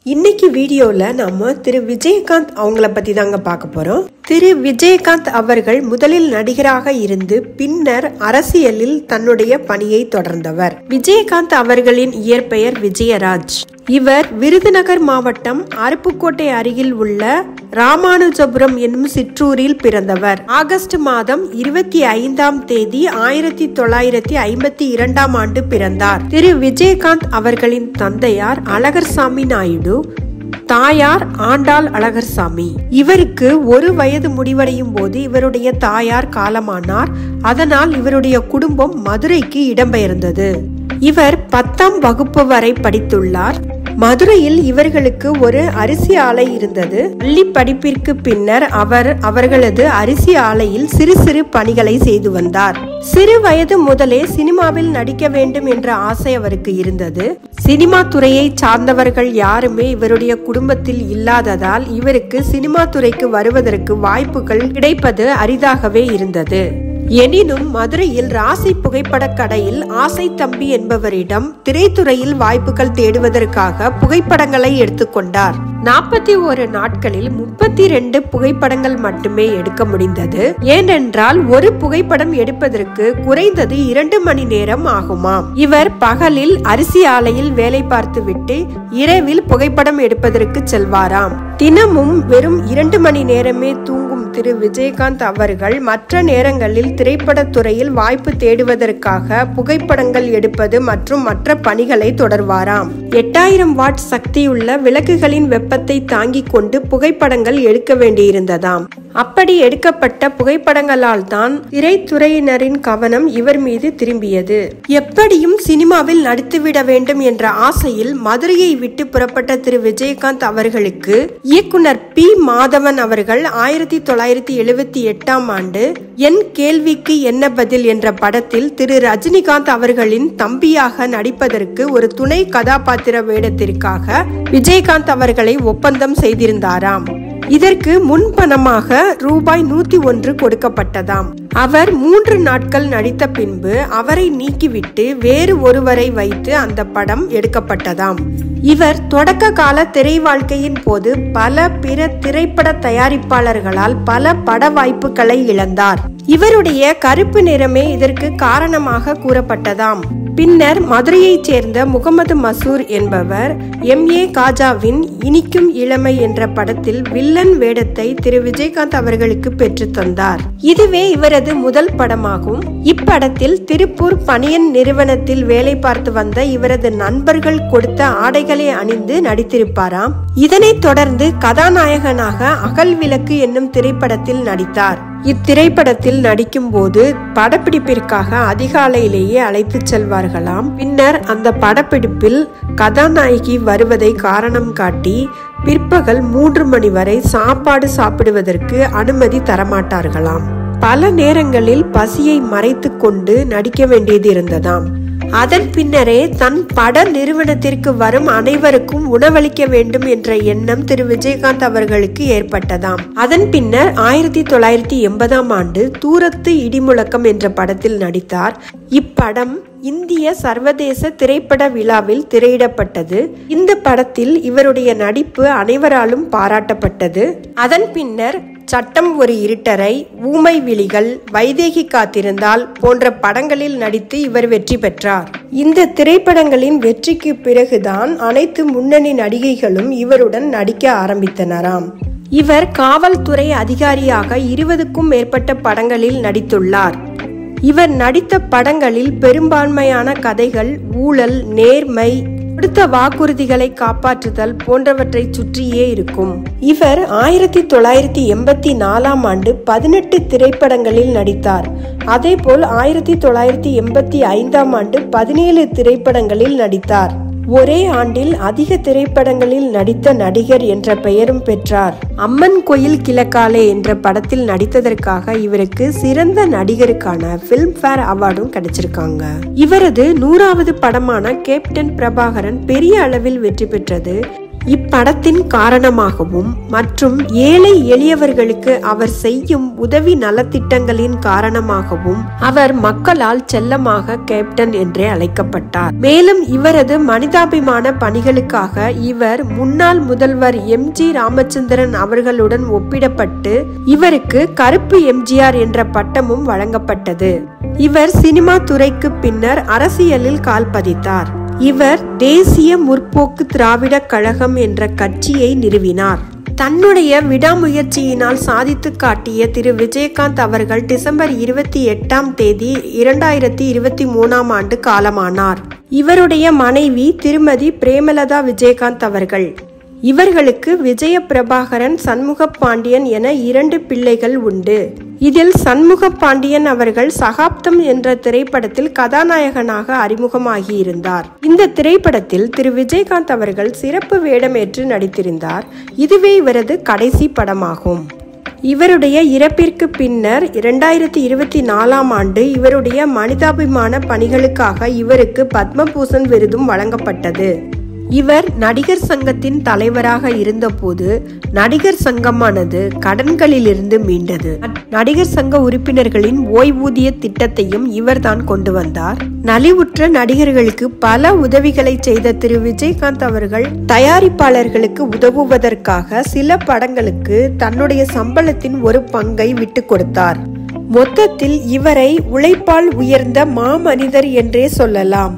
இன்னைக்கு வீடியோல நாம திரு விஜயகாந்த் அவங்கள பத்தி தாங்க பார்க்க போறோம். திரு விஜயகாந்த் அவர்கள் முதலில் நடிகராக இருந்து பின்னர் அரசியலில் தன்னுடைய பணியை தொடர்ந்தவர். விஜயகாந்த் அவர்களின் இயற்பெயர் விஜயராஜ். இவர் விருதுநகர் மாவட்டம் அருப்புக்கோட்டை அருகில் உள்ள ராமானுஜபுரம் என்னும் சிற்றூரில் பிறந்தவர். ஆகஸ்ட் மாதம் 25ஆம் தேதி 1952ஆம் ஆண்டு பிறந்தார். திரு விஜயகாந்த் அவர்களின் தந்தையார் அழகர்சாமி நாயுடு, தாயார் ஆண்டாள் அழகர்சாமி. இவருக்கு 1 வயது முடிவடையும் போது இவருடைய தாயார் காலமானார். அதனால் இவருடைய குடும்பம் மதுரைக்கு இடம்பெயர்ந்தது. இவர் 10ஆம் வகுப்பு வரை படித்துள்ளார். மதுரையில் இவர்களுக்கு ஒரு அரிசி ஆலை இருந்தது. பள்ளி படிப்பிற்கு பின்னர் அவர்களது அரிசி ஆலையில் சிறு சிறு பணிகளை செய்து வந்தார். சிறு வயது முதலே சினிமாவில் நடிக்க வேண்டும் என்ற ஆசை அவருக்கு இருந்தது. சினிமா துறையை சார்ந்தவர்கள் யாருமே இவருடைய குடும்பத்தில் இல்லாததால் இவருக்கு சினிமா துறைக்கு வருவதற்கு வாய்ப்புகள் கிடைப்பது அரிதாகவே இருந்தது. எனினும் மதுரையில் ராசி புகைப்பட கடையில் ஆசை தம்பி என்பவரிடம் திரைத்துறையில் வாய்ப்புகள் தேடுவதற்காக புகைப்படங்களை எடுத்துக்கொண்டார். 41 நாட்களில் 32 புகைப்படங்கள் மட்டுமே எடுக்க முடிந்தது. ஏனென்றால் ஒரு புகைப்படம் எடுப்பதற்கு குறைந்தது 2 மணி நேரம் ஆகுமாம். இவர் பகலில் அரிசி ஆலையில் வேலை பார்த்துவிட்டு இரவில் புகைப்படம் எடுப்பதற்கு செல்வாராம். தினமும் வெறும் 2 மணி நேரமே தூங்கும் திரு விஜயகாந்த் அவர்கள் மற்ற நேரங்களில் திரைப்பட துறையில் வாய்ப்பு தேடுவதற்காக புகைப்படங்கள் எடுப்பது மற்றும் மற்ற பணிகளை தொடர்வாராம். 8000 வாட் சக்தியுள்ள விளக்குகளின் வெப்பத்தை தாங்கிக் கொண்டு புகைப்படங்கள் எடுக்க வேண்டியிருந்ததாம். அப்படி எடுக்கப்பட்ட புகைப்படங்களால் தான் திரைத்துறையினரின் கவனம் இவர் மீது திரும்பியது. எப்படியும் சினிமாவில் நடித்துவிட வேண்டும் என்ற ஆசையில் மதுரையை விட்டு புறப்பட்ட திரு விஜயகாந்த் அவர்களுக்கு இயக்குனர் பி மாதவன் அவர்கள் 1978ஆம் ஆண்டு என் கேள்விக்கு என்ன பதில் என்ற படத்தில் திரு ரஜினிகாந்த் அவர்களின் தம்பியாக நடிப்பதற்கு ஒரு துணை கதாபாத்திர வேடத்திற்காக விஜயகாந்த் அவர்களை ஒப்பந்தம் செய்திருந்தாராம். இதற்கு முன்பணமாக ரூபாய் 101 கொடுக்கப்பட்டதாம். அவர் 3 நாட்கள் நடித்த பின்பு அவரை நீக்கிவிட்டு வேறு ஒருவரை வைத்து அந்த படம் எடுக்கப்பட்டதாம். இவர் தொடக்க கால திரை வாழ்க்கையின் போது பல பிற திரைப்பட தயாரிப்பாளர்களால் பல பட வாய்ப்புகளை இழந்தார். இவருடைய கருப்பு நிறமே இதற்கு காரணமாக கூறப்பட்டதாம். பின்னர் மதுரையைச் சேர்ந்த முகமது மசூர் என்பவர் MA காஜாவின் இனிக்கும் இளமை என்ற படத்தில் வில்லன் வேடத்தை திரு விஜயகாந்த் அவர்களுக்கு பெற்று தந்தார். இதுவே இவரது முதல் படமாகும். இப்படத்தில் திருப்பூர் பனியன் நிறுவனத்தில் வேலை பார்த்து வந்த இவரது நண்பர்கள் கொடுத்த ஆடைகளை அணிந்து நடித்திருப்பாராம். இதனைத் தொடர்ந்து கதாநாயகனாக அகல் விளக்கு என்னும் திரைப்படத்தில் நடித்தார். இத்திரைப்படத்தில் நடிக்கும் போது படப்பிடிப்பிற்காக அதிகாலையிலேயே அழைத்து செல்வார்களாம். பின்னர் அந்த படப்பிடிப்பில் கதாநாயகி வருவதை காரணம் காட்டி பிற்பகல் 3 மணி வரை சாப்பாடு சாப்பிடுவதற்கு அனுமதி தரமாட்டார்களாம். பல நேரங்களில் பசியை மறைத்து கொண்டு நடிக்க வேண்டியது இருந்ததாம். அதன் பின்னரே தன் பட நிறுவனத்திற்கு வரும் அனைவருக்கும் உணவளிக்க வேண்டும் என்ற எண்ணம் திரு விஜயகாந்த் அவர்களுக்கு ஏற்பட்டதாம். அதன் பின்னர் 1980ஆம் ஆண்டு தூரத்து இடிமுழக்கம் என்ற படத்தில் நடித்தார். இப்படம் இந்திய சர்வதேச திரைப்பட விழாவில் திரையிடப்பட்டது. இந்த படத்தில் இவருடைய நடிப்பு அனைவராலும் பாராட்டப்பட்டது. அதன் பின்னர் சட்டம் ஒரு இருட்டரை, ஊமை விழிகள், வைதேகி காத்திருந்தால் போன்ற படங்களில் நடித்து இவர் வெற்றி பெற்றார். இந்த திரைப்படங்களின் வெற்றிக்கு பிறகுதான் அனைத்து முன்னணி நடிகைகளும் இவருடன் நடிக்க ஆரம்பித்தனராம். இவர் காவல்துறை அதிகாரியாக 20க்கும் மேற்பட்ட படங்களில் நடித்துள்ளார். இவர் நடித்த படங்களில் பெரும்பான்மையான கதைகள் ஊழல், நேர்மை, கொடுத்த வாக்குறுதிகளை காப்பாற்றுதல் போன்றவற்றை சுற்றியே இருக்கும். இவர் 1984ஆம் ஆண்டு 18 திரைப்படங்களில் நடித்தார். அதேபோல் 1985ஆம் ஆண்டு 17 திரைப்படங்களில் நடித்தார். ஒரே ஆண்டில் அதிக திரைப்படங்களில் நடித்த நடிகர் என்ற பெயரும் பெற்றார். அம்மன் கோயில் கிழக்காலே என்ற படத்தில் நடித்ததற்காக இவருக்கு சிறந்த நடிகருக்கான பிலிம்பேர் அவார்டும் கிடைச்சிருக்காங்க. இவரது 100வது படமான கேப்டன் பிரபாகரன் பெரிய அளவில் வெற்றி பெற்றது. இப்படத்தின் காரணமாகவும் மற்றும் ஏழை எளியவர்களுக்கு அவர் செய்யும் உதவி நலத்திட்டங்களின் காரணமாகவும் அவர் மக்களால் செல்லமாக கேப்டன் என்றே அழைக்கப்பட்டார். மேலும் இவரது மனிதாபிமான பணிகளுக்காக இவர் முன்னாள் முதல்வர் எம்.ஜி. ராமச்சந்திரன் அவர்களுடன் ஒப்பிடப்பட்டு இவருக்கு கருப்பு எம்ஜிஆர் என்ற பட்டமும் வழங்கப்பட்டது. இவர் சினிமா துறைக்கு பின்னர் அரசியலில் கால் பதித்தார். இவர் தேசிய முற்போக்கு திராவிட கழகம் என்ற கட்சியை நிறுவினார். தன்னுடைய விடாமுயற்சியினால் சாதித்து காட்டிய திரு விஜயகாந்த் அவர்கள் டிசம்பர் 28 2023 காலமானார். இவருடைய மனைவி திருமதி பிரேமலதா விஜயகாந்த் அவர்கள். இவர்களுக்கு விஜய பிரபாகரன், சண்முக பாண்டியன் என 2 பிள்ளைகள் உண்டு. இதில் சண்முக பாண்டியன் அவர்கள் சகாப்தம் என்ற திரைப்படத்தில் கதாநாயகனாக அறிமுகமாகியிருந்தார். இந்த திரைப்படத்தில் திரு விஜயகாந்த் அவர்கள் சிறப்பு வேடமேற்று நடித்திருந்தார். இதுவே இவரது கடைசி படமாகும். இவருடைய இறப்பிற்கு பின்னர் 2024 இவருடைய மனிதாபிமான பணிகளுக்காக இவருக்கு பத்மபூஷன் விருதும் வழங்கப்பட்டது. இவர் நடிகர் சங்கத்தின் தலைவராக இருந்தபோது நடிகர் சங்கமானது கடன்களிலிருந்து மீண்டது. நடிகர் சங்க உறுப்பினர்களின் ஓய்வூதிய திட்டத்தையும் இவர்தான் கொண்டு வந்தார். நலிவுற்ற நடிகர்களுக்கு பல உதவிகளை செய்த திரு விஜயகாந்த் அவர்கள் தயாரிப்பாளர்களுக்கு உதவுவதற்காக சில படங்களுக்கு தன்னுடைய சம்பளத்தின் ஒரு பங்கை விட்டு கொடுத்தார். மொத்தத்தில் இவரை உழைப்பால் உயர்ந்த மாமனிதர் என்றே சொல்லலாம்.